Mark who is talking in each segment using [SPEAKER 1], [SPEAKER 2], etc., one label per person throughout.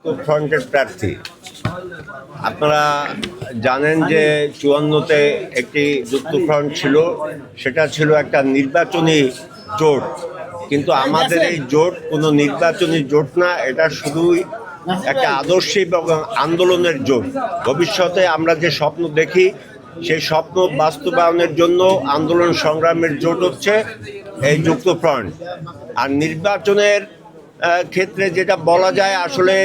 [SPEAKER 1] ফ্রন্টের প্রার্থী। আপনারা জানেন যে 54-তে একটি যুক্তফ্রন্ট ছিল, সেটা ছিল একটা নির্বাচনী জোট। কিন্তু আমাদের এই জোট কোনো নির্বাচনী জোট না, এটা শুধুই একটা আদর্শিক এবং আন্দোলনের জোট। ভবিষ্যতে আমরা যে স্বপ্ন দেখি সেই স্বপ্ন বাস্তবায়নের জন্য আন্দোলন সংগ্রামের জোট হচ্ছে এই যুক্তফ্রন্ট। আর নির্বাচনের ক্ষেত্রে যেটা বলা যায়, আসলে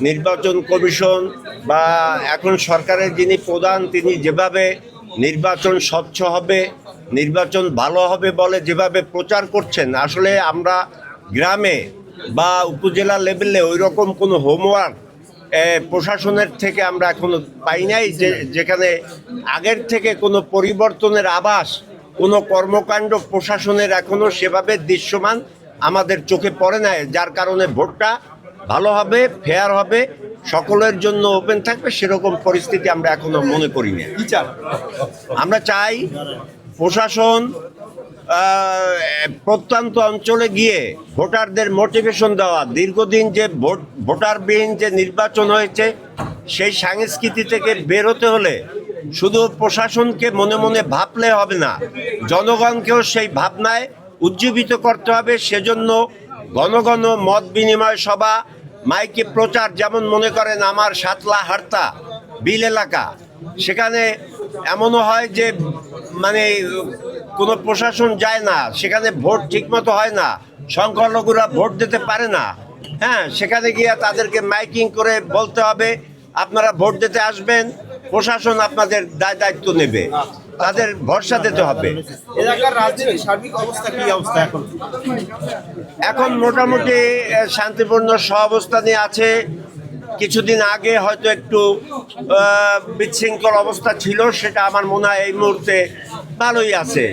[SPEAKER 1] নির্বাচন কমিশন বা এখন সরকারের যিনি প্রধান, তিনি যেভাবে নির্বাচন স্বচ্ছ হবে, নির্বাচন ভালো হবে বলে যেভাবে প্রচার করছেন, আসলে আমরা গ্রামে বা উপজেলা লেভেলে ওই রকম কোনো হোমওয়ার্ক প্রশাসনের থেকে আমরা এখনো পাই নাই, যেখানে আগের থেকে কোনো পরিবর্তনের আভাস, কোনো কর্মকাণ্ড প্রশাসনের এখনো সেভাবে দৃশ্যমান আমাদের চোখে পড়ে নাই, যার কারণে ভোটটা ভালো হবে, ফেয়ার হবে, সকলের জন্য ওপেন থাকবে, সেরকম পরিস্থিতি আমরা এখনো মনে করি না। আমরা চাই প্রশাসন প্রত্যন্ত অঞ্চলে গিয়ে ভোটারদের মোটিভেশন দেওয়া। দীর্ঘদিন যে ভোটারবিহীন যে নির্বাচন হয়েছে, সেই সংস্কৃতি থেকে বের হতে হলে শুধু প্রশাসনকে মনে মনে ভাবলে হবে না, জনগণকেও সেই ভাবনায় উজ্জীবিত করতে হবে। সেজন্য ঘন ঘন মত বিনিময় সভা, মাইকে প্রচার, যেমন মনে করেন আমার সাতলা হারতা বিল এলাকা, সেখানে এমনও হয় যে মানে কোনো প্রশাসন যায় না, সেখানে ভোট ঠিকমতো হয় না, সংখ্যালঘুরা ভোট দিতে পারে না। হ্যাঁ, সেখানে গিয়ে তাদেরকে মাইকিং করে বলতে হবে আপনারা ভোট দিতে আসবেন, প্রশাসন আপনাদের দায়িত্ব নেবে, তাদের ভরসা দিতে হবে।
[SPEAKER 2] এলাকার রাজনীতির সার্বিক অবস্থা কি অবস্থা এখন?
[SPEAKER 1] এখন মোটামুটি শান্তিপূর্ণ সহাবস্থানে আছে। কিছুদিন আগে হয়তো একটু বিশৃঙ্খল অবস্থা ছিল, সেটা আমার মনে হয় এই মুহূর্তে ভালোই আছে।